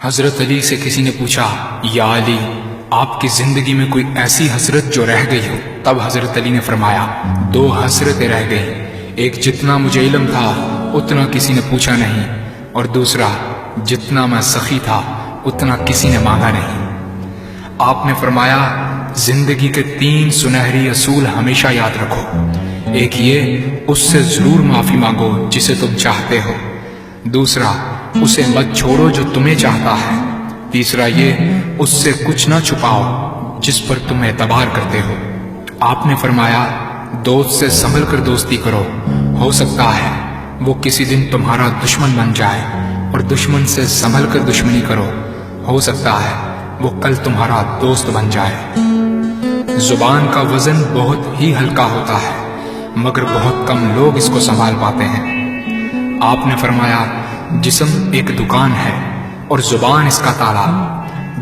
حضرت علی سے کسی نے پوچھا، یا علی، آپ کی زندگی میں کوئی ایسی حسرت جو رہ گئی ہو؟ تب حضرت علی نے فرمایا، 2 حسرتیں رہ گئیں، ایک جتنا مجھے علم تھا اتنا کسی نے پوچھا نہیں، اور دوسرا جتنا میں سخی تھا اتنا کسی نے مانگا نہیں۔ آپ نے فرمایا، زندگی کے 3 سنہری اصول ہمیشہ یاد رکھو۔ ایک یہ، اس سے ضرور معافی مانگو جسے تم چاہتے ہو۔ دوسرا، اسے مت چھوڑو جو تمہیں چاہتا ہے۔ تیسرا یہ، اس سے کچھ نہ چھپاؤ جس پر تم اعتبار کرتے ہو۔ آپ نے فرمایا، دوست سے سنبھل کر دوستی کرو، ہو سکتا ہے وہ کسی دن تمہارا دشمن بن جائے، اور دشمن سے سنبھل کر دشمنی کرو، ہو سکتا ہے وہ کل تمہارا دوست بن جائے۔ زبان کا وزن بہت ہی ہلکا ہوتا ہے، مگر بہت کم لوگ اس کو سنبھال پاتے ہیں۔ آپ نے فرمایا، جسم ایک دکان ہے اور زبان اس کا تالا۔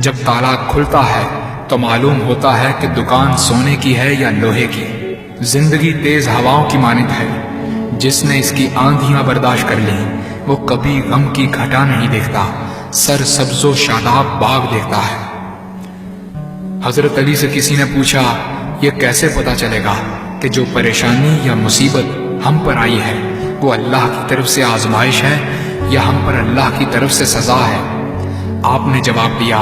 جب تالا کھلتا ہے تو معلوم ہوتا ہے کہ دکان سونے کی ہے یا لوہے کی۔ زندگی تیز ہواؤں کی مانند ہے، جس نے اس کی آندھیاں برداشت کر لی وہ کبھی غم کی گھٹا نہیں دیکھتا، سر سبز و شاداب باغ دیکھتا ہے۔ حضرت علی سے کسی نے پوچھا، یہ کیسے پتا چلے گا کہ جو پریشانی یا مصیبت ہم پر آئی ہے وہ اللہ کی طرف سے آزمائش ہے یا ہم پر اللہ کی طرف سے سزا ہے؟ آپ نے جواب دیا،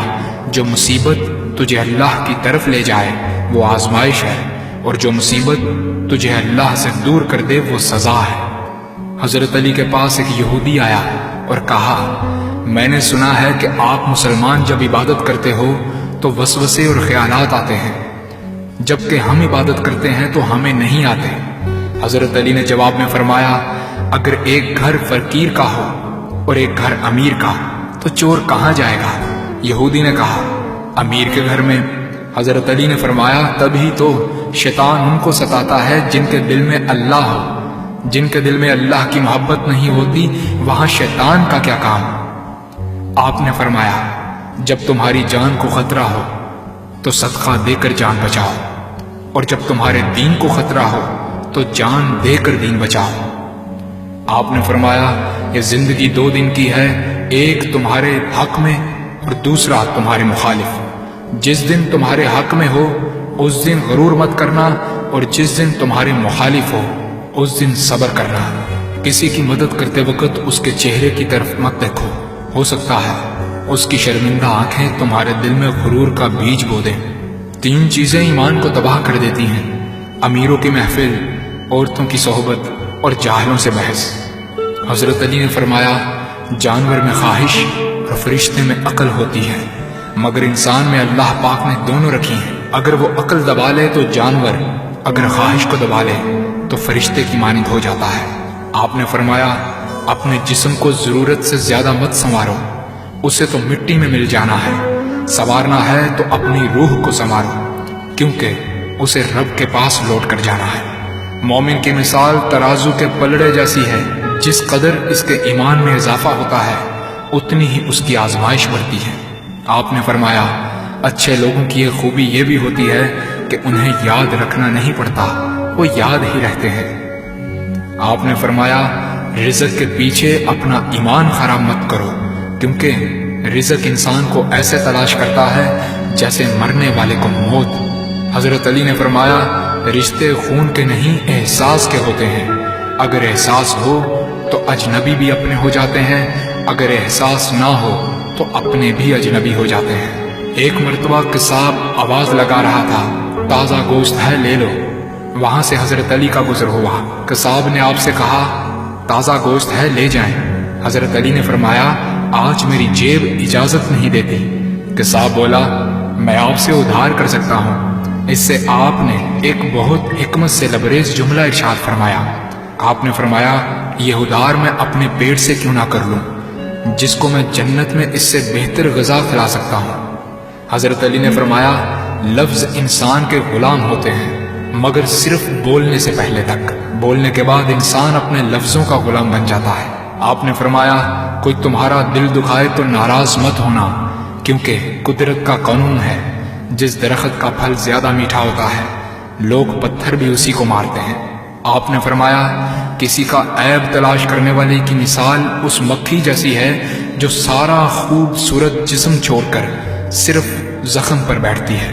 جو مصیبت تجھے اللہ کی طرف لے جائے وہ آزمائش ہے، اور جو مصیبت تجھے اللہ سے دور کر دے وہ سزا ہے۔ حضرت علی کے پاس ایک یہودی آیا اور کہا، میں نے سنا ہے کہ آپ مسلمان جب عبادت کرتے ہو تو وسوسے اور خیالات آتے ہیں، جبکہ ہم عبادت کرتے ہیں تو ہمیں نہیں آتے۔ حضرت علی نے جواب میں فرمایا، اگر ایک گھر فقیر کا ہو اور ایک گھر امیر کا تو چور کہاں جائے گا؟ یہودی نے کہا، امیر کے گھر میں۔ حضرت علی نے فرمایا، تبھی تو شیطان ان کو ستاتا ہے جن کے دل میں اللہ ہو۔ جن کے دل میں اللہ کی محبت نہیں ہوتی وہاں شیطان کا کیا کام؟ آپ نے فرمایا، جب تمہاری جان کو خطرہ ہو تو صدقہ دے کر جان بچاؤ، اور جب تمہارے دین کو خطرہ ہو تو جان دے کر دین بچاؤ۔ آپ نے فرمایا، یہ زندگی 2 دن کی ہے، ایک تمہارے حق میں اور دوسرا تمہارے مخالف۔ جس دن تمہارے حق میں ہو اس دن غرور مت کرنا، اور جس دن تمہارے مخالف ہو اس دن صبر کرنا۔ کسی کی مدد کرتے وقت اس کے چہرے کی طرف مت دیکھو، ہو سکتا ہے اس کی شرمندہ آنکھیں تمہارے دل میں غرور کا بیج بو دیں۔ 3 چیزیں ایمان کو تباہ کر دیتی ہیں، امیروں کی محفل، عورتوں کی صحبت اور جاہلوں سے بحث۔ حضرت علی نے فرمایا، جانور میں خواہش اور فرشتے میں عقل ہوتی ہے، مگر انسان میں اللہ پاک نے دونوں رکھی ہیں۔ اگر وہ عقل دبا لے تو جانور، اگر خواہش کو دبا لے تو فرشتے کی مانند ہو جاتا ہے۔ آپ نے فرمایا، اپنے جسم کو ضرورت سے زیادہ مت سنوارو، اسے تو مٹی میں مل جانا ہے۔ سنوارنا ہے تو اپنی روح کو سنوارو، کیونکہ اسے رب کے پاس لوٹ کر جانا ہے۔ مومن کی مثال ترازو کے پلڑے جیسی ہے، جس قدر اس کے ایمان میں اضافہ ہوتا ہے اتنی ہی اس کی آزمائش بڑھتی ہے۔ آپ نے فرمایا، اچھے لوگوں کی ایک خوبی یہ بھی ہوتی ہے کہ انہیں یاد رکھنا نہیں پڑتا، وہ یاد ہی رہتے ہیں۔ آپ نے فرمایا، رزق کے پیچھے اپنا ایمان خراب مت کرو، کیونکہ رزق انسان کو ایسے تلاش کرتا ہے جیسے مرنے والے کو موت۔ حضرت علی نے فرمایا، رشتے خون کے نہیں احساس کے ہوتے ہیں، اگر احساس ہو تو اجنبی بھی اپنے ہو جاتے ہیں، اگر احساس نہ ہو تو اپنے بھی اجنبی ہو جاتے ہیں۔ ایک مرتبہ قصاب آواز لگا رہا تھا، تازہ گوشت ہے لے لو۔ وہاں سے حضرت علی کا گزر ہوا، قصاب نے آپ سے کہا، تازہ گوشت ہے لے جائیں۔ حضرت علی نے فرمایا، آج میری جیب اجازت نہیں دیتی۔ قصاب بولا، میں آپ سے ادھار کر سکتا ہوں۔ اس سے آپ نے ایک بہت حکمت سے لبریز جملہ ارشاد فرمایا۔ آپ نے فرمایا، یہ ادھار میں اپنے پیٹ سے کیوں نہ کر لوں، جس کو میں جنت میں اس سے بہتر غذا کھلا سکتا ہوں۔ حضرت علی نے فرمایا، لفظ انسان کے غلام ہوتے ہیں مگر صرف بولنے سے پہلے تک، بولنے کے بعد انسان اپنے لفظوں کا غلام بن جاتا ہے۔ آپ نے فرمایا، کوئی تمہارا دل دکھائے تو ناراض مت ہونا، کیونکہ قدرت کا قانون ہے، جس درخت کا پھل زیادہ میٹھا ہوتا ہے لوگ پتھر بھی اسی کو مارتے ہیں۔ آپ نے فرمایا، کسی کا عیب تلاش کرنے والے کی مثال اس مکھی جیسی ہے جو سارا خوبصورت جسم چھوڑ کر صرف زخم پر بیٹھتی ہے۔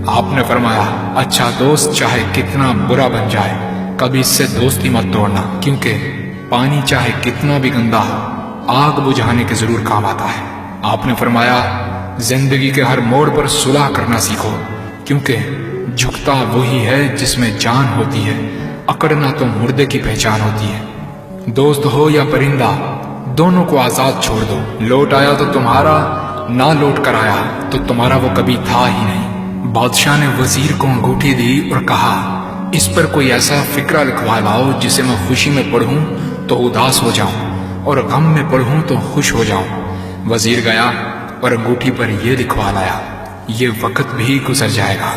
آپ نے فرمایا اچھا دوست چاہے کتنا برا بن جائے کبھی اس سے دوستی مت توڑنا، کیونکہ پانی چاہے کتنا بھی گندا ہو آگ بجھانے کے ضرور کام آتا ہے۔ آپ نے فرمایا زندگی کے ہر موڑ پر صلح کرنا سیکھو، کیونکہ جھکتا وہی ہے جس میں جان ہوتی ہے، اکڑنا تو مردے کی پہچان ہوتی ہے۔ دوست ہو یا پرندہ دونوں کو آزاد چھوڑ دو، لوٹ آیا تو تمہارا، نہ لوٹ کر آیا تو تمہارا وہ کبھی تھا ہی نہیں۔ بادشاہ نے وزیر کو انگوٹھی دی اور کہا اس پر کوئی ایسا فقرہ لکھوا لاؤ جسے میں خوشی میں پڑھوں تو اداس ہو جاؤں اور غم میں پڑھوں تو خوش ہو جاؤں۔ وزیر گیا اور انگوٹھی پر یہ لکھوا لایا یہ وقت بھی گزر جائے گا۔